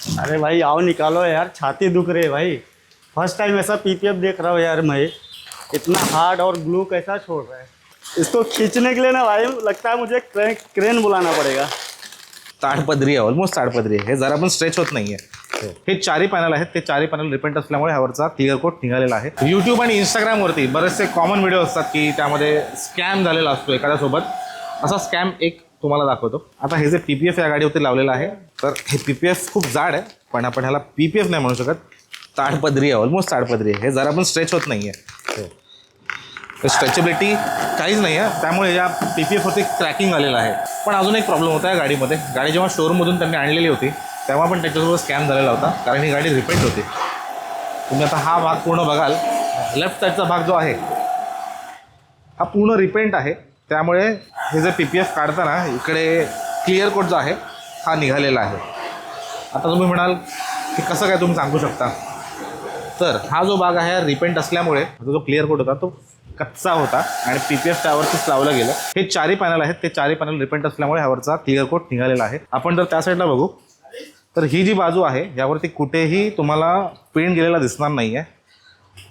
अरे भाई आओ निकालो यार, छाती दुख रही है भाई। फर्स्ट टाइम ऐसा पीपीएफ देख रहा हूँ यार मैं। इतना हार्ड और ग्लू कैसा छोड़ रहा है। इसको खींचने के लिए ना भाई लगता है मुझे क्रेन बुलाना पड़ेगा। ताडपदरी आहे, ऑलमोस्ट ताडपदरी आहे. हे जरा पण स्ट्रेच होत नाहीये. हे चारही पॅनल आहेत, ते चारही पॅनल रिपेंट असल्यामुळे ह्यावरचा क्लिअर कोट निघालेला आहे. यूट्यूब आणि इंस्टाग्रामवरती बरेचसे कॉमन व्हिडिओ असतात की त्यामध्ये स्कॅम झालेला असतो एखाद्यासोबत. असा स्कॅम एक तुम्हाला दाखवतो. आता हे जे पीपीएफ या गाडीवरती लावलेलं आहे, तर हे पीपीएफ खूप जाड आहे, पण आपण ह्याला पीपीएफ नाही म्हणू शकत. ताडपदरी आहे, ऑलमोस्ट ताडपदरी आहे. हे जरा पण स्ट्रेच होत नाहीये. स्ट्रेचेबिलिटी काहीच नाही आहे, त्यामुळे या पीपीएफवरती क्रॅकिंग आलेलं आहे. पण अजून एक प्रॉब्लेम होता या गाडीमध्ये. गाडी जेव्हा शोरूममधून त्यांनी आणलेली होती तेव्हा पण त्याच्यासोबत स्कॅम झालेला होता, कारण ही गाडी रिपेंट होती. तुम्ही आता हा भाग पूर्ण बघाल, लेफ्ट साईडचा भाग जो आहे हा पूर्ण रिपेंट आहे. त्यामुळे हे जे पीपीएफ काढताना इकडे क्लिअर कोट जो आहे हा निघालेला आहे. आता तुम्ही म्हणाल की कसं काय तुम्ही सांगू शकता. तर हा जो भाग आहे रिपेंट असल्यामुळे जो क्लिअर कोट होता तो कच्चा होता आणि पीपीएफ त्यावरतीच लावलं गेलं. हे चारही पॅनल आहेत, ते चारही पॅनल रिपेंट असल्यामुळे ह्यावरचा क्लिअर कोट निघालेला आहे. आपण जर त्या साईडला बघू तर ही जी बाजू आहे यावरती कुठेही तुम्हाला पेंट गेलेला दिसणार नाही आहे.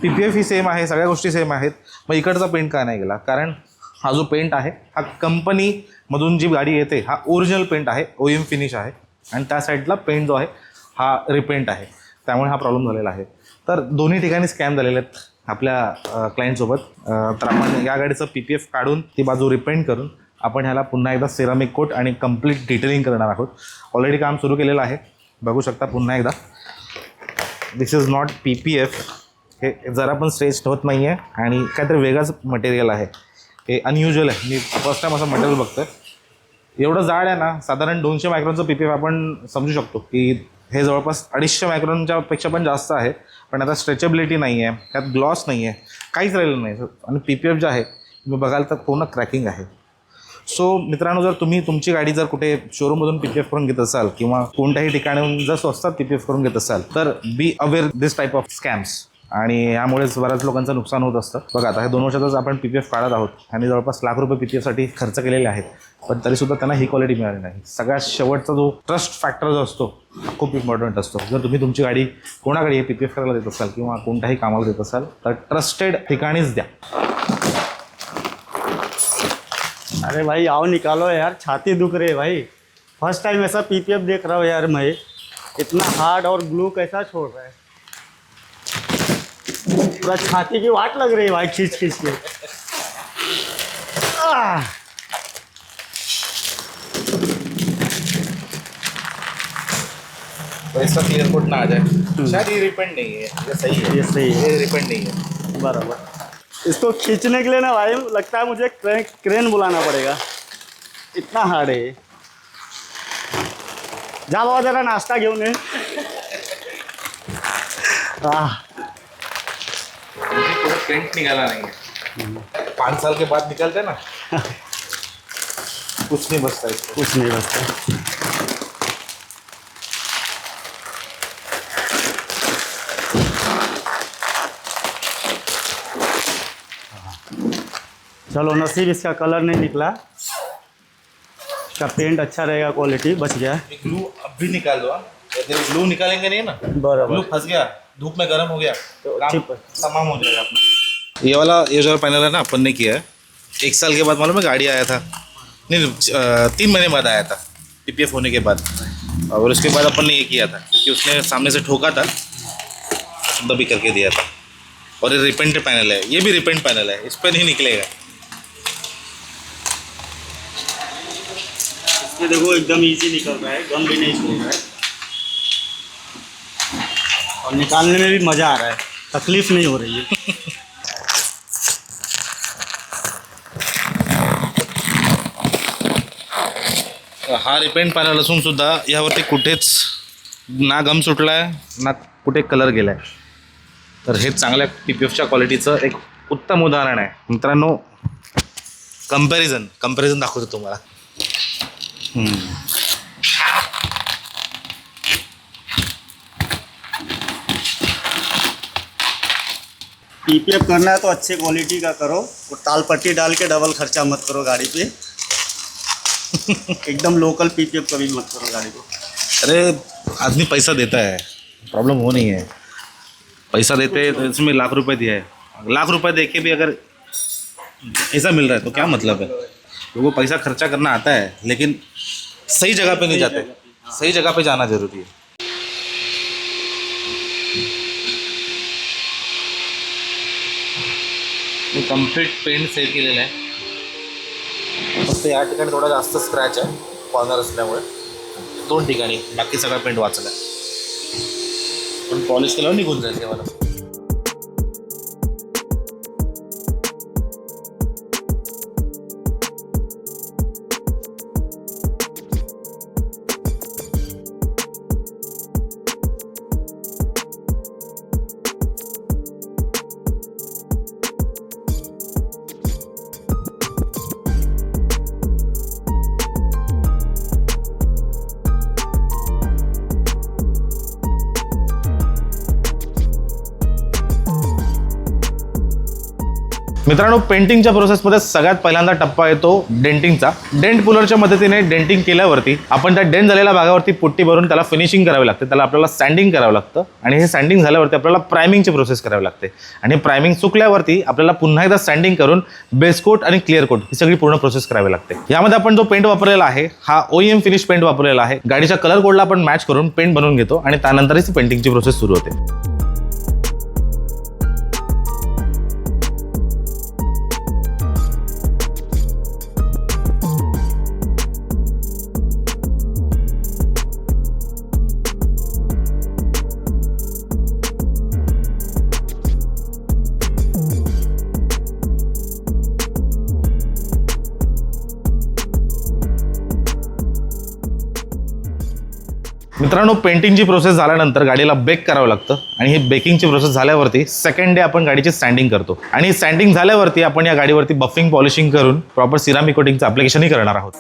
पीपीएफ ही सेम आहे, सगळ्या गोष्टी सेम आहेत. मग इकडचा पेंट काय नाही गेला, कारण हा जो पेंट आहे हा कंपनीमधून जी गाडी येते हा ओरिजिनल पेंट आहे, OEM फिनिश आहे. आणि त्या साईडला पेंट जो आहे हा रिपेंट आहे, त्यामुळे हा प्रॉब्लेम झालेला आहे. तर दोन्ही ठिकाणी स्कॅम झालेले आहेत आपल्या क्लायंटसोबत. तर आपण या गाडीचं पीपीएफ काढून ती बाजू रिपेंट करून आपण ह्याला पुन्हा एकदा सिरामिक कोट आणि कंप्लीट डिटेलिंग करणार आहोत. ऑलरेडी काम सुरू केलेलं आहे, बघू शकता पुन्हा एकदा. दिस इज नॉट पीपीएफ. हे जरा पण स्ट्रेच होत नाही आहे आणि काहीतरी वेगळंच मटेरियल आहे. हे अनयुज्युअल आहे. मी फर्स्ट टाईम असं मटेरियल बघतो आहे. एवढं जाड आहे ना, साधारण 200 मायक्रॉनचं पीपीएफ आपण समजू शकतो की हे जवळपास 250 मायक्रॉनच्या पेक्षा पण जास्त आहे. पण आता स्ट्रेचेबिलिटी नाही आहे, त्यात ग्लॉस नाही आहे, काहीच राहिलेलं नाही. आणि पीपीएफ जे आहे तुम्ही बघाल तर पूर्ण क्रॅकिंग आहे. सो मित्रांनो, जर तुम्ही तुमची गाडी जर कुठे शोरूममधून पीपीएफ करून घेत असाल किंवा कोणत्याही ठिकाणाहून जर स्वस्तात पीपीएफ करून घेत असाल तर be aware this type of scams. आणि यामुळेच बऱ्याच लोकांचं नुकसान होत असतं. बघा आता हे 2 वर्षातच आपण पीपीएफ काढत आहोत आणि जवळपास लाख रुपये पीपीएफसाठी खर्च केलेले आहेत, पण तरीसुद्धा त्यांना ही क्वालिटी मिळाली नाही. सगळ्यात शेवटचा जो ट्रस्ट फॅक्टर जो असतो खूप इम्पॉर्टंट असतो. जर तुम्ही तुमची गाडी कोणाकडे पीपीएफ करायला देत असाल किंवा कोणत्याही कामाला देत असाल तर ट्रस्टेड ठिकाणीच द्या. अरे भाई आओ निकालो यार, छाती दुख रही है भाई। फर्स्ट टाइम ऐसा पीपीएफ देख रहा हूँ यार मैं। इतना हार्ड और ग्लू कैसा छोड़ रहा है। पूरा छाती की वाट लग रही है भाई, खींच खींच के। तो इसका क्लियर कोट ना आ जाए। शायद ये रिपेंड नहीं है, ये सही है, ये सही है, ये रिपेंड नहीं है। बराबर। इसको खींचने के लिए ना भाई लगता है मुझे क्रेन बुलाना पड़ेगा, इतना हार्ड है। जा बाबा जरा नाश्ता घेऊन ये। पूरा पेंट निकाला नहीं है। 5 साल के बाद निकलते ना कुछ नहीं बचता इसको, कुछ नहीं बचता। चलो नसीब इसका कलर नहीं निकला, इसका पेंट अच्छा रहेगा, क्वालिटी बच गया। ग्लू अब भी निकाल दो। यदि ग्लू निकालेंगे नहीं ना, बराबर, ग्लू फंस गया, धूप में गर्म हो गया तो काम चिप तमाम हो जाएगा अपना। ये जो पैनल है ना अपन ने किया है 1 साल के बाद, मालूम है गाड़ी आया था नहीं, 3 महीने बाद आया था पीपीएफ होने के बाद। और उसके बाद अपन ने ये किया था क्योंकि उसने सामने से ठोका था, दबी करके दिया था। और ये रिपेंट पैनल है, ये भी रिपेंट पैनल है, इस पर नहीं निकलेगा। ये देखो एकदम इजी निकल रहा है, गम भी नहीं छूट रहा है और निकालने में भी मज़ा आ रहा है, तकलीफ नहीं हो रही है। हा रिपेंट पॅनल असून सुद्धा यावरती कुठेच ना गम सुटला आहे ना कुठे कलर गेला आहे. तर हे चांगल्या पीपीएफच्या क्वालिटीचं एक उत्तम उदाहरण आहे मित्रांनो. कंपॅरिझन दाखवतो तुम्हाला. पीपीएफ करना है तो अच्छे क्वालिटी का करो, और ताल पट्टी डाल के डबल खर्चा मत करो गाड़ी पे। एकदम लोकल पीपीएफ कभी मत करो गाड़ी को। अरे आदमी पैसा देता है, प्रॉब्लम वो नहीं है। पैसा देते हैं तो इसमें लाख रुपए दिया है, लाख रुपए दे के भी अगर ऐसा मिल रहा है तो क्या मतलब है। तो वो पैसा खर्चा करना आता है लेकिन सही जगह पे नहीं जाते, सही जगह पे जाना जरूरी है। मी कम्प्लीट पेंट सेव्ह केलेलं आहे, फक्त या ठिकाणी थोडा जास्त स्क्रॅच आहे कॉर्नर असल्यामुळे, 2 ठिकाणी, बाकी सगळा पेंट वाचला आहे, पण पॉलिश केल्यावर निघून जाईल तेव्हा। मित्रांनो, पेंटिंगच्या प्रोसेसमध्ये सगळ्यात पहिल्यांदा टप्पा येतो डेंटिंगचा। डेंट पुलरच्या मदतीने डेंटिंग केल्यावरती आपण त्या डेंट झालेल्या भागावरती पुट्टी भरून त्याला फिनिशिंग करावी लागते, त्याला आपल्याला सँडिंग करावं लागतं आणि हे सँडिंग झाल्यावरती आपल्याला प्रायमिंगची प्रोसेस करावी लागते आणि प्रायमिंग चुकल्यावरती आपल्याला पुन्हा एकदा सँडिंग करून बेस कोट आणि क्लिअर कोट ही सगळी पूर्ण प्रोसेस करावी लागते। यामध्ये आपण जो पेंट वापरलेला आहे हा OEM फिनिश पेंट वापरलेला आहे। गाडीच्या कलर कोडला आपण मॅच करून पेंट बनवून घेतो आणि त्यानंतरच पेंटिंगची प्रोसेस सुरू होते। मित्रांनो, पेंटिंगची प्रोसेस झाल्यानंतर गाडीला बेक करावं लागतं आणि ही बेकिंगची प्रोसेस झाल्यावरती सेकंड डे आपण गाडीची सँडिंग करतो आणि सँडिंग झाल्यावरती आपण या गाडीवरती बफिंग पॉलिशिंग करून प्रॉपर सिरामिक कोटिंगचं ॲप्लिकेशनही करणार आहोत।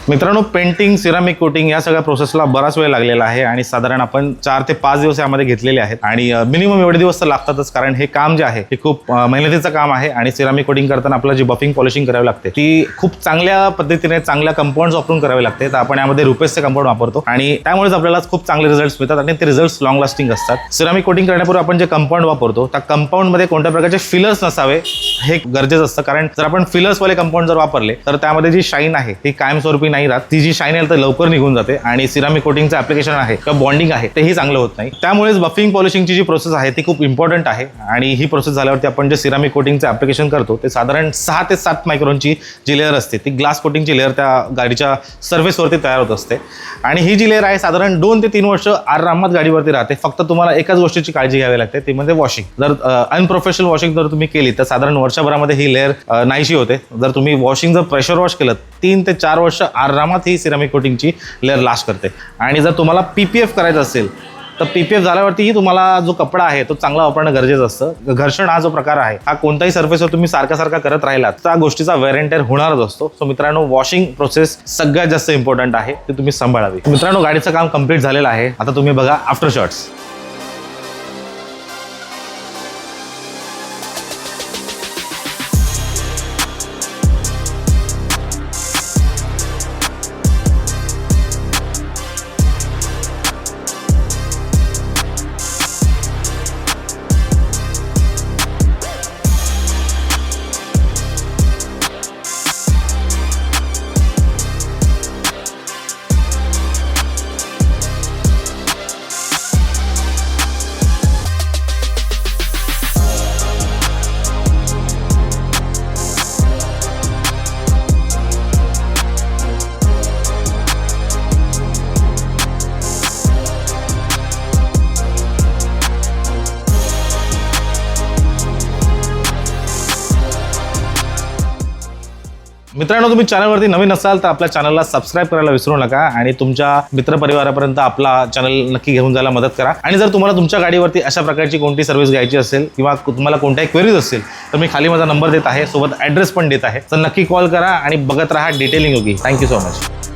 मित्रांनो, पेंटिंग, सिरामिक कोटिंग या सगळ्या प्रोसेसला बराच वेळ लागलेला आहे आणि साधारण आपण 4 ते 5 दिवस यामध्ये घेतलेले आहेत आणि मिनिमम एवढे दिवस तर लागतातच, कारण हे काम जे आहे हे खूप मेहनतीचं काम आहे आणि सिरामिक कोटिंग करताना आपल्याला जी बफिंग पॉलिशिंग करावी लागते ती खूप चांगल्या पद्धतीने चांगल्या कंपाऊंड्स वापरून करावी लागते। तर आपण यामध्ये रुपेसचे कंपाऊंड वापरतो आणि त्यामुळेच आपल्याला खूप चांगले रिझल्ट्स मिळतात आणि ते रिझल्ट्स लॉंग लास्टिंग असतात। सिरामिक कोटिंग करण्यापूर्वी आपण जे कंपाऊंड वापरतो त्या कंपाऊंडमध्ये कोणत्या प्रकारचे फिलर्स नसावे हे गरजेचं असतं, कारण जर आपण फिलर्सवाले कंपाऊंड जर वापरले तर त्यामध्ये जी शाईन आहे ती कायमस्वरूपी नाही राहत, ती जी शाईन आहे तर लवकर निघून जाते आणि सिरामिक कोटिंगचं ॲप्लिकेशन आहे किंवा बॉन्डिंग आहे तेही चांगलं होत नाही. त्यामुळेच बफिंग पॉलिशिंगची जी प्रोसेस आहे ती खूप इम्पॉर्टंट आहे आणि ही प्रोसेस झाल्यावरती आपण जे सिरामिक कोटिंगचं ॲप्लिकेशन करतो ते साधारण 6 ते 7 मायक्रॉनची जी लेअर असते ती ग्लास कोटिंगची लेअर त्या गाडीच्या सर्फेसवरती तयार होत असते आणि ही जी लेअर आहे साधारण 2 ते 3 वर्ष आरामात गाडीवरती राहते. फक्त तुम्हाला एकाच गोष्टीची काळजी घ्यावी लागते ती म्हणजे वॉशिंग. जर अनप्रोफेशनल वॉशिंग जर तुम्ही केली तर साधारण वर्षभरामध्ये ही लेअर नाहीशी होते. जर तुम्ही वॉशिंग जर प्रेशर वॉश केलं 3 ते 4 वर्ष आरामात ही सिरामिक कोटिंगची लेअर लास्ट करते. आणि जर तुम्हाला PPF करायचं असेल तर PPF झाल्यावरतीही तुम्हाला जो कपडा आहे तो चांगला वापरणं गरजेचं असतं. घर्षण हा जो प्रकार आहे हा कोणताही सर्फेसवर तुम्ही सारखा करत राहिलात त्या गोष्टीचा वेअर अँड टेअर होणारच असतो. सो मित्रांनो, वॉशिंग प्रोसेस सगळ्यात जास्त इम्पॉर्टंट आहे, ती तुम्ही सांभाळावी. मित्रांनो, गाडीचं काम कंप्लीट झालेलं आहे. आता तुम्ही बघा आफ्टर शॉट्स. मित्रांनो, तुम्ही चॅनलवरती नवीन असाल तर आपल्या चॅनलला सबस्क्राईब करायला विसरू नका आणि तुमच्या मित्रपरिवारापर्यंत आपला चॅनल नक्की घेऊन जायला मदत करा. आणि जर तुम्हाला तुमच्या गाडीवरती अशा प्रकारची कोणती सर्व्हिस घ्यायची असेल किंवा तुम्हाला कोणत्याही क्वेरीज असतील तर मी खाली माझा नंबर देत आहे, सोबत ॲड्रेस पण देत आहे. तर नक्की कॉल करा आणि बघत राहा detailing Yogi. Thank you so much.